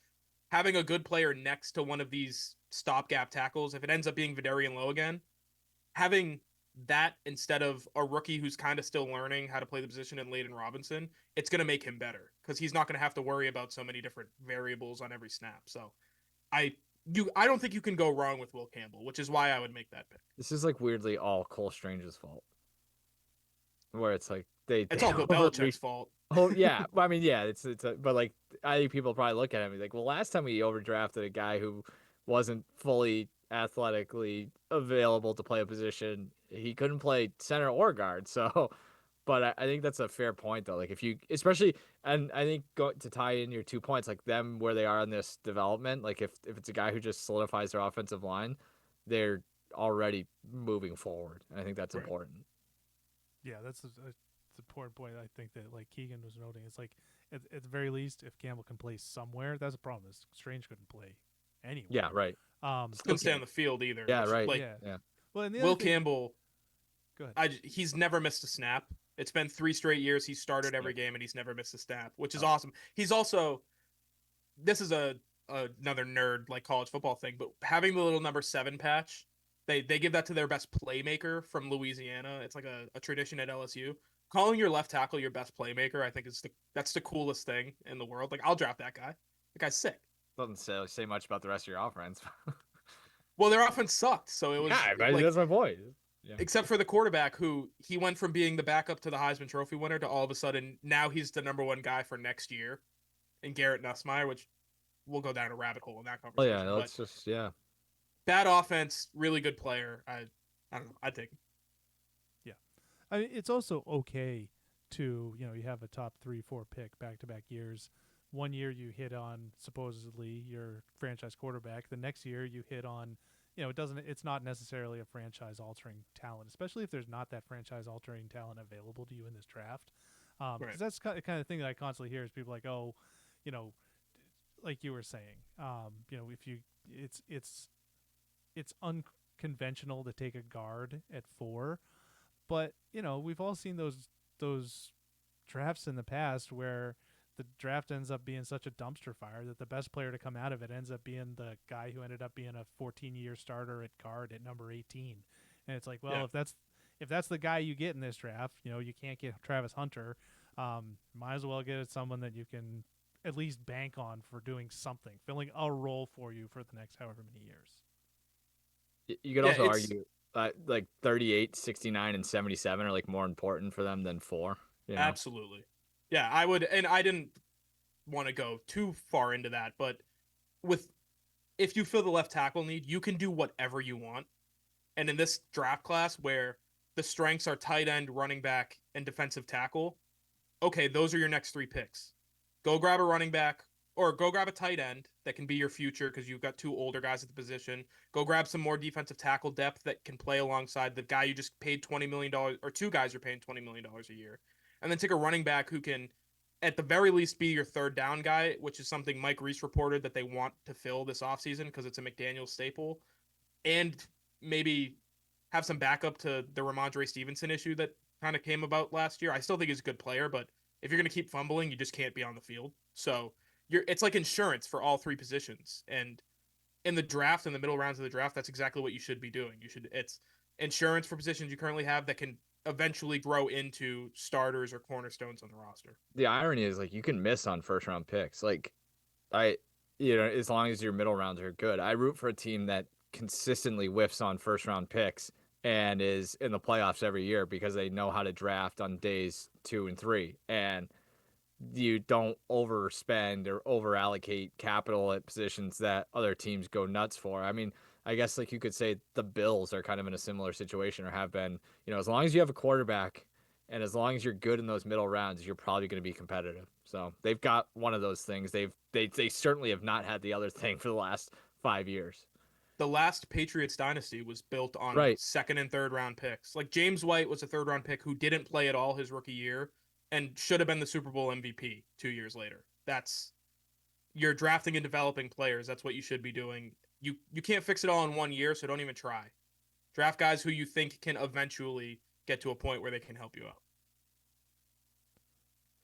having a good player next to one of these stopgap tackles, if it ends up being Vidarian Lowe again, having that instead of a rookie who's kind of still learning how to play the position in Layden Robinson, it's going to make him better because he's not going to have to worry about so many different variables on every snap. So I I don't think you can go wrong with Will Campbell, which is why I would make that pick. This is like weirdly all Cole Strange's fault, where it's like they It's all Bill overreach. Belichick's fault. Oh yeah, well, I mean yeah, but like I think people probably look at him and be like, well, last time we overdrafted a guy who wasn't fully athletically available to play a position, he couldn't play center or guard. So, but I think that's a fair point though. Like if you, especially, and I think to tie in your 2 points, like them where they are in this development, like if it's a guy who just solidifies their offensive line, they're already moving forward. And I think that's Right. important. Yeah, that's an important point. I think that like Keagan was noting, it's like at the very least, if Campbell can play somewhere, that's a problem. Is Strange couldn't play anywhere. Yeah, right. Couldn't stay on the field either. Yeah, right. Like Yeah. Well, and the Will other thing, Campbell, go ahead. he's never missed a snap. It's been 3 straight years he's started every game and he's never missed a snap, which is awesome. He's also, this is another nerd like college football thing, but having the little number 7 patch, they give that to their best playmaker from Louisiana. It's like a tradition at LSU. Calling your left tackle your best playmaker, I think that's the coolest thing in the world. Like I'll draft that guy. That guy's sick. Doesn't say much about the rest of your offense. Well, their offense sucked, so it was Yeah, like, that's my point. Yeah. except for the quarterback who he went from being the backup to the Heisman Trophy winner to all of a sudden now he's the number 1 guy for next year, and Garrett Nussmeier, which we'll go down a rabbit hole in that Oh conversation. yeah, let's just Bad offense, really good player. I don't know. I think. Yeah, I mean it's also okay to you have a top 3-4 pick back-to-back years. One year you hit on supposedly your franchise quarterback. The next year you hit on, it's not necessarily a franchise altering talent, especially if there's not that franchise altering talent available to you in this draft. Because Right. that's the kind of thing that I constantly hear is people like, oh, you know, like you were saying, if you, it's unconventional to take a guard at 4, but we've all seen those drafts in the past where the draft ends up being such a dumpster fire that the best player to come out of it ends up being the guy who ended up being a 14-year starter at guard at number 18. And it's like, well, Yeah. if that's the guy you get in this draft, you can't get Travis Hunter. Might as well get someone that you can at least bank on for doing something, filling a role for you for the next however many years. You could Yeah, also it's- argue like 38, 69, and 77 are like more important for them than 4. You know? Absolutely. Yeah, I would, and I didn't want to go too far into that, but with if you fill the left tackle need, you can do whatever you want. And in this draft class where the strengths are tight end, running back, and defensive tackle, okay, those are your next 3 picks. Go grab a running back or go grab a tight end that can be your future because you've got 2 older guys at the position. Go grab some more defensive tackle depth that can play alongside the guy you just paid $20 million, or 2 guys you're paying $20 million a year. And then take a running back who can, at the very least, be your third down guy, which is something Mike Reese reported that they want to fill this offseason because it's a McDaniel staple. And maybe have some backup to the Ramondre Stevenson issue that kind of came about last year. I still think he's a good player, but if you're going to keep fumbling, you just can't be on the field. So it's like insurance for all 3 positions. And in the draft, in the middle rounds of the draft, that's exactly what you should be doing. It's insurance for positions you currently have that can eventually grow into starters or cornerstones on the roster. The irony is like you can miss on first round picks. Like I, as long as your middle rounds are good. I root for a team that consistently whiffs on first round picks and is in the playoffs every year because they know how to draft on days 2 and 3. And you don't overspend or over allocate capital at positions that other teams go nuts for. I mean, I guess like you could say the Bills are kind of in a similar situation or have been, as long as you have a quarterback and as long as you're good in those middle rounds, you're probably going to be competitive. So they've got one of those things. They certainly have not had the other thing for the last 5 years. The last Patriots dynasty was built on Right. 2nd and 3rd round picks. Like James White was a 3rd round pick who didn't play at all his rookie year and should have been the Super Bowl MVP 2 years later. You're drafting and developing players. That's what you should be doing. You can't fix it all in 1 year, so don't even try. Draft guys who you think can eventually get to a point where they can help you out.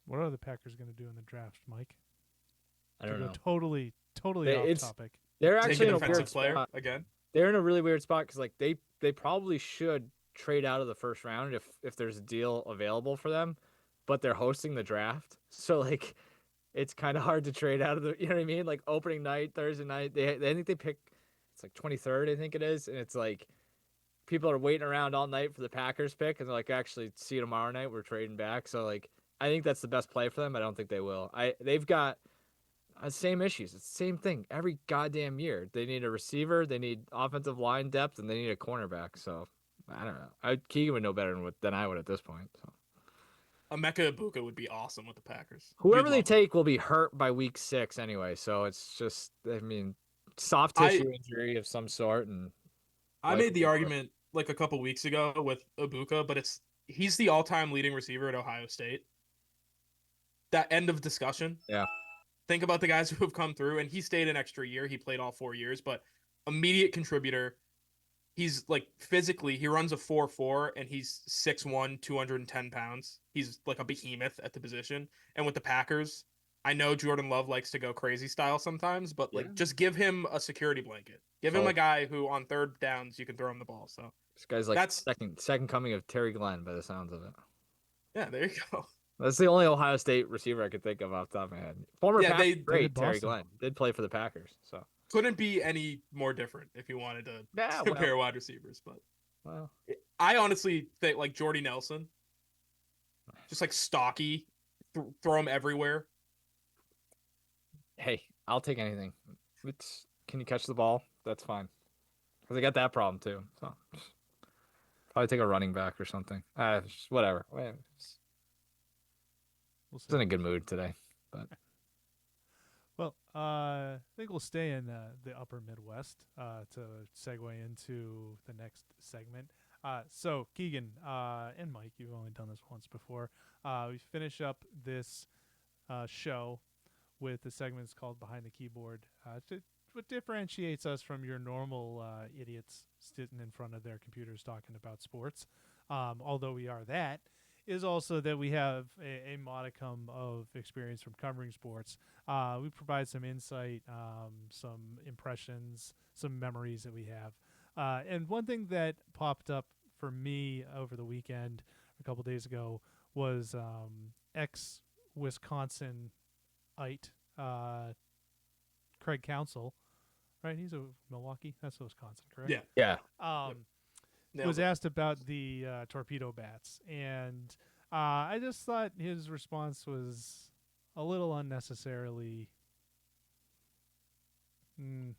What are the Packers going to do in the draft, Mike? I don't know. Totally off topic. They're Take actually a in a defensive weird player spot. again. They're in a really weird spot because like they probably should trade out of the first round if there's a deal available for them, but they're hosting the draft, so like it's kind of hard to trade out of the. You know what I mean? Like opening night, Thursday night, I think they pick it's like 23rd, I think it is, and it's like people are waiting around all night for the Packers pick, and they're like, actually, see you tomorrow night. We're trading back, so like I think that's the best play for them. I don't think they will. They've got same issues. It's the same thing every goddamn year. They need a receiver, they need offensive line depth, and they need a cornerback. So I don't know. Keegan would know better than I would at this point. So Emeka Ibuka would be awesome with the Packers. whoever they take will be hurt by week 6 anyway. So it's just, I mean, soft tissue injury of some sort. And I made the argument like a couple weeks ago with Ibuka, but he's the all-time leading receiver at Ohio State. That end of discussion. Yeah. Think about the guys who have come through, and he stayed an extra year. He played all 4 years, but immediate contributor. He's like physically, he runs a 4.4 and he's 6'1", 210 pounds. He's like a behemoth at the position. And with the Packers, I know Jordan Love likes to go crazy style sometimes, but like just give him a security blanket. Give him a guy who on 3rd downs you can throw him the ball. So this guy's like second coming of Terry Glenn by the sounds of it. Yeah, there you go. That's the only Ohio State receiver I could think of off the top of my head. Former Packers great Terry Glenn did play for the Packers, so couldn't be any more different if you wanted to compare wide receivers. But I honestly think like Jordy Nelson, just like stocky, throw him everywhere. Hey, I'll take anything. Can you catch the ball? That's fine. Because I got that problem too. So probably take a running back or something. Whatever. It's in a good mood today, but. Well, I think we'll stay in the upper Midwest to segue into the next segment. So, Keagan and Mike, you've only done this once before. We finish up this show with the segments called Behind the Keyboard. What differentiates us from your normal idiots sitting in front of their computers talking about sports, although we are that, is also that we have a modicum of experience from covering sports. We provide some insight, some impressions, some memories that we have. And one thing that popped up for me over the weekend, a couple days ago, was ex-Wisconsinite Craig Counsell, right? He's a Milwaukee. That's Wisconsin, correct? Yeah. Yeah. Nailed was it. asked about the torpedo bats, and I just thought his response was a little unnecessarily. Mm,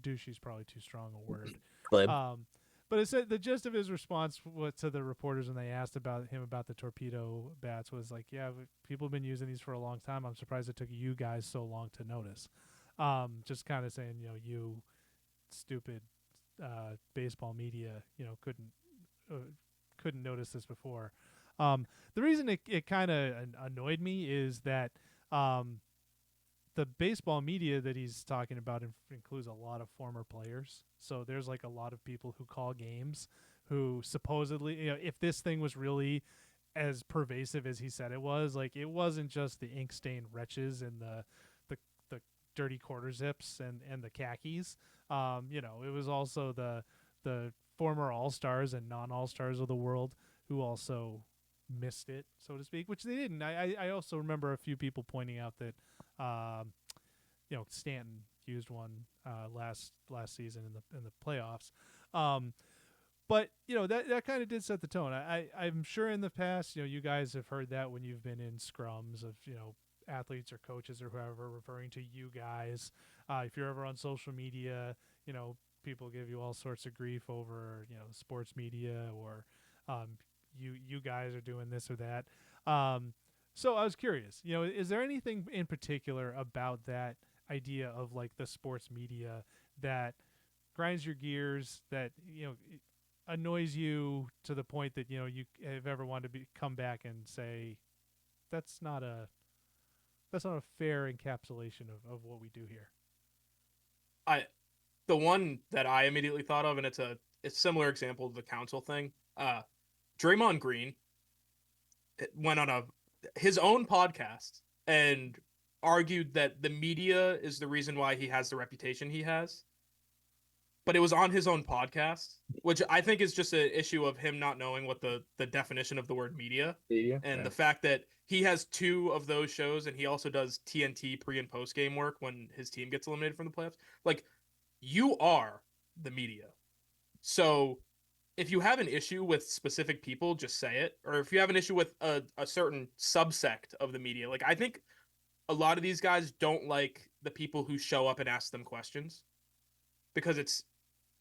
douchey's probably too strong a word. Glib. But it said the gist of his response to the reporters when they asked about him about the torpedo bats was like, "Yeah, people have been using these for a long time. I'm surprised it took you guys so long to notice." Just kind of saying, you stupid baseball media, couldn't notice this before. The reason it kind of annoyed me is that the baseball media that he's talking about includes a lot of former players. So there's like a lot of people who call games who supposedly, if this thing was really as pervasive as he said it was, like it wasn't just the ink stained wretches and the the dirty quarter zips and the khakis. It was also the former all stars and non all stars of the world who also missed it, so to speak, which they didn't. I also remember a few people pointing out that um, Stanton used one last season in the playoffs. But that kind of did set the tone. I'm sure in the past, you guys have heard that when you've been in scrums of athletes or coaches or whoever referring to you guys. If you're ever on social media, people give you all sorts of grief over sports media or you guys are doing this or that. So I was curious, is there anything in particular about that idea of like the sports media that grinds your gears, that annoys you to the point that you have ever wanted to come back and say that's not a fair encapsulation of what we do here? I the one that I immediately thought of, and it's a similar example of the council thing. Draymond Green went on his own podcast and argued that the media is the reason why he has the reputation he has. But it was on his own podcast, which I think is just an issue of him not knowing what the definition of the word media and the fact that he has two of those shows and he also does TNT pre and post game work when his team gets eliminated from the playoffs. Like, you are the media. So if you have an issue with specific people, just say it. Or if you have an issue with a certain subsect of the media, like I think a lot of these guys don't like the people who show up and ask them questions because it's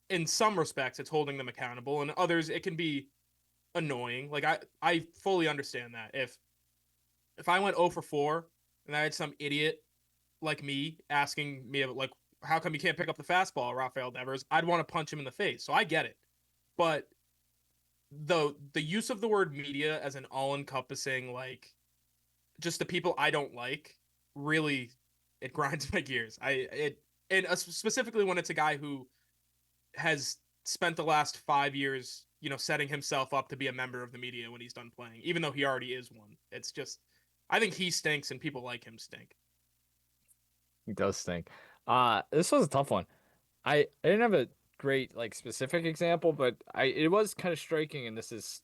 in some respects it's holding them accountable, and others it can be annoying. Like I fully understand that if I went 0 for 4 and I had some idiot like me asking me like how come you can't pick up the fastball, Rafael Devers, I'd want to punch him in the face. So I get it. But the use of the word media as an all-encompassing, like, just the people I don't like, really, it grinds my gears. And specifically when it's a guy who has spent the last 5 years, setting himself up to be a member of the media when he's done playing, even though he already is one. It's just, I think he stinks and people like him stink. It does stink. This was a tough one. I didn't have a great like specific example, but it was kind of striking, and this is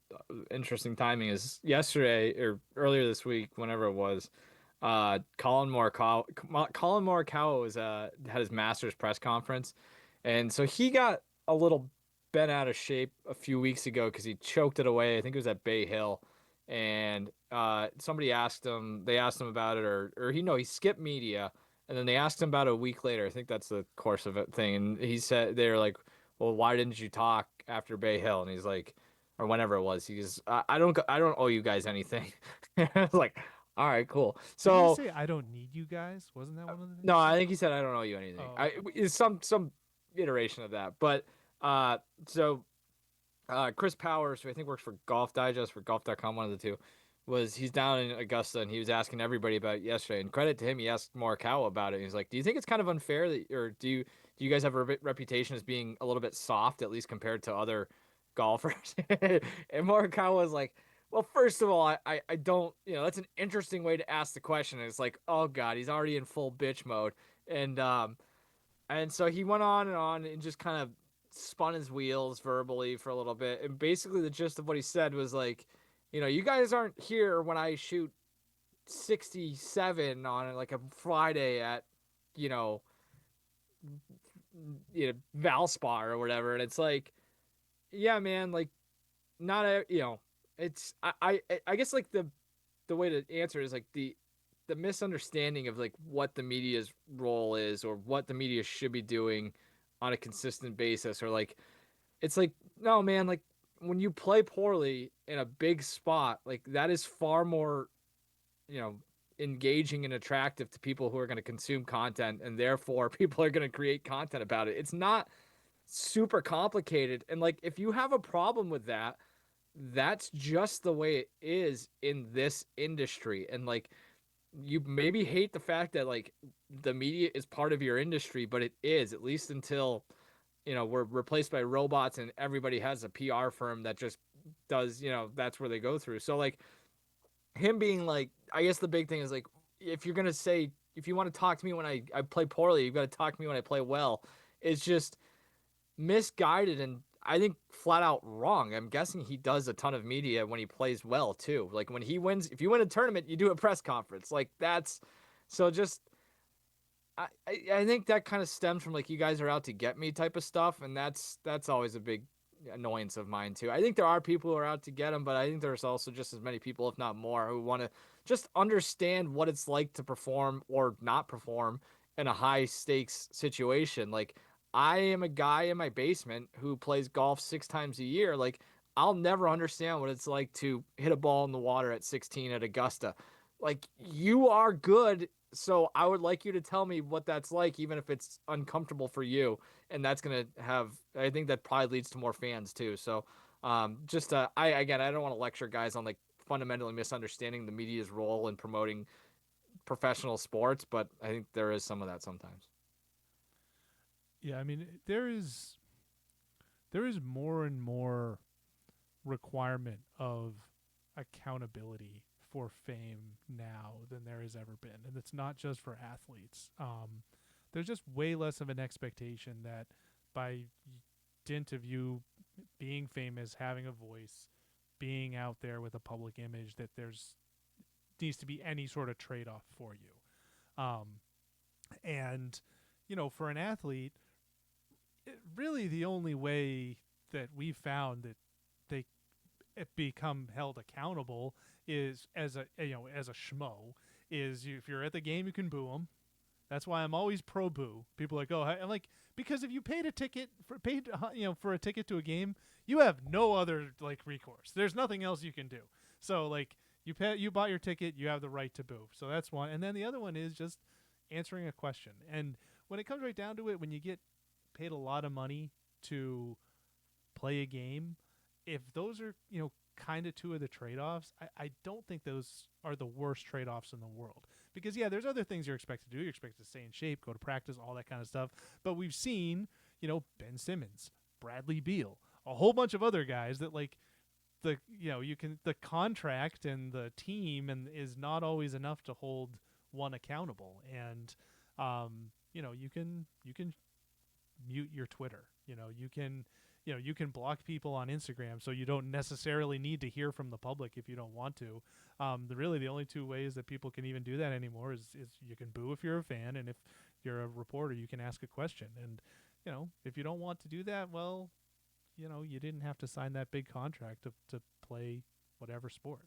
interesting timing. Is yesterday or earlier this week, whenever it was, Colin Morikawa was had his Masters press conference, and so he got a little bent out of shape a few weeks ago because he choked it away. I think it was at Bay Hill, and somebody asked him, they asked him about it, or he skipped media. And then they asked him about it a week later. I think that's the course of it thing. And he said, they're like, well, why didn't you talk after Bay Hill? And he's like, or whenever it was, he's, I don't owe you guys anything. I was like, all right, cool. Didn't he So say I don't need you guys? Wasn't that one of the things? no, I think he said, I don't owe you anything. Oh, okay. It's some iteration of that. But uh, so Chris Powers, who I think works for Golf Digest or Golf.com, one of the two, he's down in Augusta and he was asking everybody about it yesterday. And credit to him, he asked Morikawa about it. He's like, "Do you think it's kind of unfair that, or do you guys have a reputation as being a little bit soft, at least compared to other golfers?" And Morikawa was like, "Well, first of all, I don't, that's an interesting way to ask the question." And it's like, oh God, he's already in full bitch mode, and so he went on and just kind of spun his wheels verbally for a little bit. And basically the gist of what he said was like, you guys aren't here when I shoot 67 on like a Friday at, you know, Valspar or whatever. And it's like, yeah, man, like not a, it's I guess like the way to answer is like the misunderstanding of like what the media's role is or what the media should be doing on a consistent basis, or like it's like, no, man, like when you play poorly in a big spot, like that is far more, you know, engaging and attractive to people who are going to consume content, and therefore people are going to create content about it. It's not super complicated. And like if you have a problem with that, that's just the way it is in this industry. And like you maybe hate the fact that like the media is part of your industry, but it is, at least until we're replaced by robots and everybody has a PR firm that just does, that's where they go through. So like him being like, I guess the big thing is like, if you're gonna say, if you want to talk to me when I play poorly, you've got to talk to me when I play well. It's just misguided and I think flat out wrong. I'm guessing he does a ton of media when he plays well too. Like when he wins, if you win a tournament, you do a press conference. Like that's so just I think that kind of stems from like you guys are out to get me type of stuff, and that's always a big annoyance of mine too. I think there are people who are out to get him, but I think there's also just as many people, if not more, who want to just understand what it's like to perform or not perform in a high stakes situation. Like I am a guy in my basement who plays golf 6 times a year. Like I'll never understand what it's like to hit a ball in the water at 16 at Augusta. Like you are good, so I would like you to tell me what that's like, even if it's uncomfortable for you. And that's gonna have, I think that probably leads to more fans too. So, just I don't want to lecture guys on like fundamentally misunderstanding the media's role in promoting professional sports, but I think there is some of that sometimes. Yeah, I mean, there is more and more requirement of accountability for fame now than there has ever been, and it's not just for athletes. There's just way less of an expectation that by dint of you being famous, having a voice, being out there with a public image, that there's needs to be any sort of trade off for you. And for an athlete, really the only way that we've found that they become held accountable is as a schmo. If you're at the game, you can boo them. That's why I'm always pro boo. People are like, oh, I'm like, because if you paid a ticket for a ticket to a game, you have no other like recourse. There's nothing else you can do. So like you bought your ticket, you have the right to boo. So that's one. And then the other one is just answering a question. And when it comes right down to it, when you get paid a lot of money to play a game, if those are kind of two of the trade-offs, I don't think those are the worst trade-offs in the world. Because yeah, there's other things you're expected to do. You're expected to stay in shape, go to practice, all that kind of stuff. But we've seen Ben Simmons, Bradley Beal, a whole bunch of other guys that like the contract and the team and is not always enough to hold one accountable. And you can mute your Twitter. You can block people on Instagram, so you don't necessarily need to hear from the public if you don't want to. The only two ways that people can even do that anymore is you can boo if you're a fan, and if you're a reporter, you can ask a question. And if you don't want to do that, well, you didn't have to sign that big contract to play whatever sport.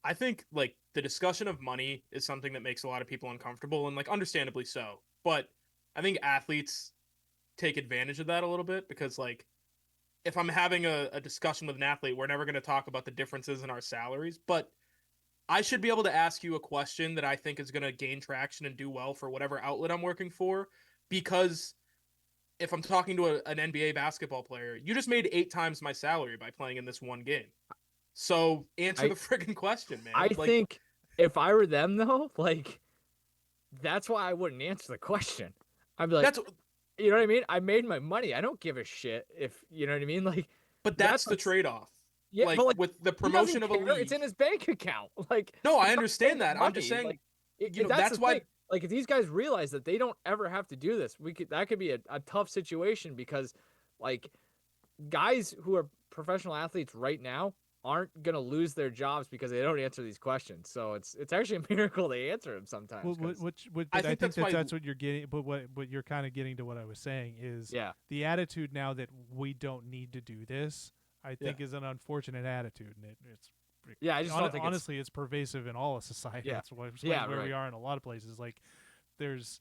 I think like the discussion of money is something that makes a lot of people uncomfortable, and like understandably so. But I think athletes take advantage of that a little bit because like if I'm having a discussion with an athlete, we're never going to talk about the differences in our salaries, but I should be able to ask you a question that I think is going to gain traction and do well for whatever outlet I'm working for. Because if I'm talking to an NBA basketball player, you just made 8 times my salary by playing in this one game. So answer I the friggin' question, I man. Like think if I were them though, like that's why I wouldn't answer the question. I'd be like, that's you know what I mean? I made my money. I don't give a shit if you know what I mean. Like but that's that's the what's trade-off. yeah, Like but like with the he doesn't promotion of a care. It's league. in his bank account. Like No, he I doesn't make understand that. I'm just money. saying, Like that's the that's why thing. Like if these guys realize that they don't ever have to do this, that could be a tough situation because like guys who are professional athletes right now aren't gonna lose their jobs because they don't answer these questions. So it's actually a miracle they answer them sometimes. But I I think think that's why. that's what you're getting. But what you're kind of getting to what I was saying is Yeah, the attitude now that we don't need to do this. I think is an unfortunate attitude, and it's yeah. I just don't think honestly it's pervasive in all of society. Yeah. That's where Right. we are in a lot of places. Like there's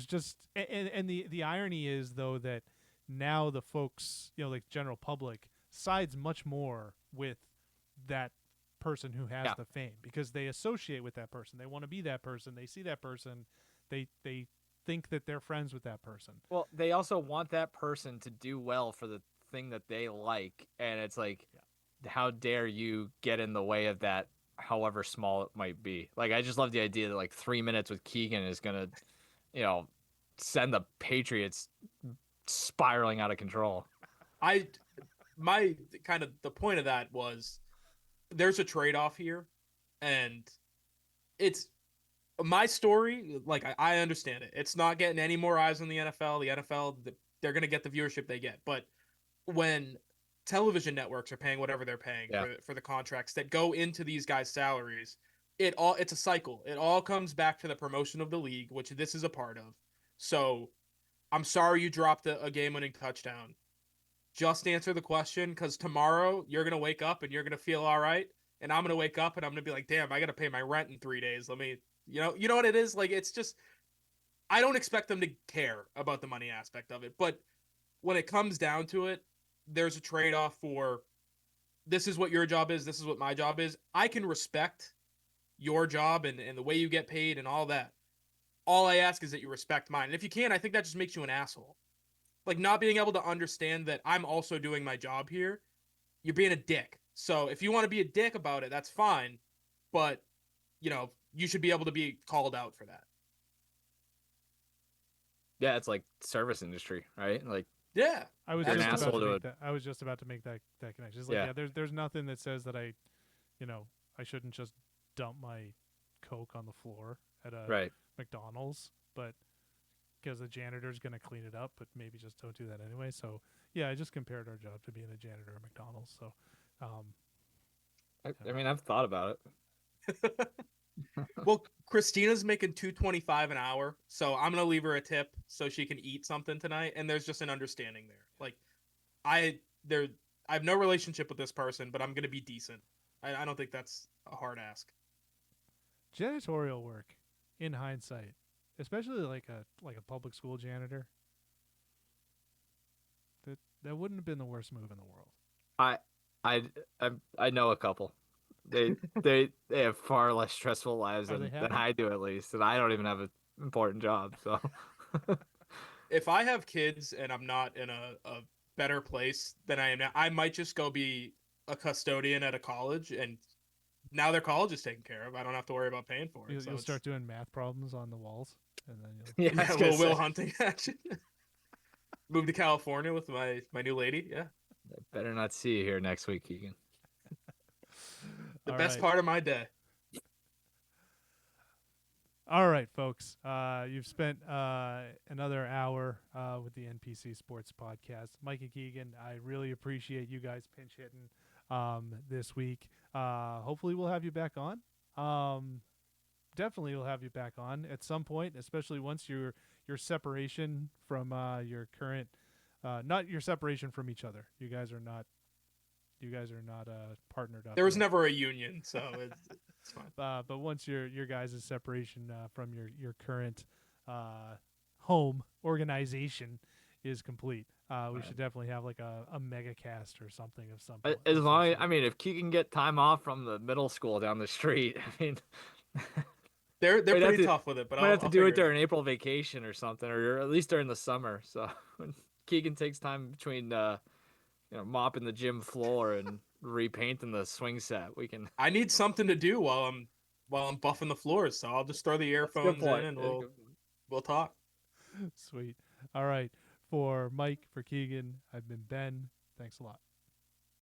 just and the irony is though that now the folks, like general public, sides much more with that person who has Yeah. the fame because they associate with that person. They want to be that person. They see that person. They think that they're friends with that person. Well, they also want that person to do well for the thing that they like, and it's like, how dare you get in the way of that, however small it might be. Like, I just love the idea that like 3 minutes with Keagan is gonna, send the Patriots spiraling out of control. My kind of the point of that was there's a trade-off here, and it's my story. Like I understand it. It's not getting any more eyes on the NFL. The NFL, they're gonna get the viewership they get, but when television networks are paying whatever they're paying for the contracts that go into these guys' salaries, it's a cycle. It all comes back to the promotion of the league, which this is a part of. So I'm sorry you dropped a game-winning touchdown. Just answer the question, because tomorrow you're gonna wake up and you're gonna feel all right, and I'm gonna wake up and I'm gonna be like, damn, I gotta pay my rent in 3 days. Let me, you know what it is. Like, it's just, I don't expect them to care about the money aspect of it, but when it comes down to it, there's a trade-off for this is what your job is, this is what my job is. I can respect your job and the way you get paid and all that. All I ask is that you respect mine. And if you can, I think that just makes you an asshole. Like, not being able to understand that I'm also doing my job here, you're being a dick. So if you want to be a dick about it, that's fine. But, you should be able to be called out for that. Yeah, it's like service industry, right? Like, Yeah. I was You're an just about asshole to to make it. that. I was just about to make that connection. It's like, Yeah. there's nothing that says that I shouldn't just dump my Coke on the floor at a Right. McDonald's, but because the janitor's gonna clean it up, but maybe just don't do that anyway. So yeah, I just compared our job to being a janitor at McDonald's. So, I mean, I've thought about it. Well, Christina's making $2.25 an hour, so I'm gonna leave her a tip so she can eat something tonight. And there's just an understanding there. Like, I have no relationship with this person, but I'm gonna be decent. I don't think that's a hard ask. janitorial work, in hindsight, especially like a public school janitor, that wouldn't have been the worst move in the world. I I know a couple. They have far less stressful lives Are they than happy? I do, at least, and I don't even have an important job. So If I have kids and I'm not in a better place than I am now, I might just go be a custodian at a college, and now their college is taken care of. I don't have to worry about paying for it. You'll start doing math problems on the walls, and then yeah, I Yeah, was a gonna little Will say, Hunting action. Move to California with my new lady. Yeah, better not see you here next week, Keegan. the All best right. part of my day. All right, folks. You've spent another hour with the NPC Sports Podcast. Mike and Keagan, I really appreciate you guys pinch hitting this week. Hopefully, we'll have you back on. Definitely, we'll have you back on at some point, especially once your separation from your current, not your separation from each other. You guys are not partnered up. There was yet. never a union, so it's fine. But once your guys' separation from your current home organization is complete, we should definitely have like a mega cast or something of some. As long as, I mean, if Keegan get time off from the middle school down the street, I mean, They're Might have pretty to- tough with it, but might I'll have to I'll do it figure during April vacation or something, or at least during the summer. So when Keegan takes time between, mopping the gym floor and repainting the swing set, we can. I need something to do while I'm buffing the floors, so I'll just throw the earphones in and we'll talk. Sweet. All right. For Mike, for Keagan, I've been Ben. Thanks a lot.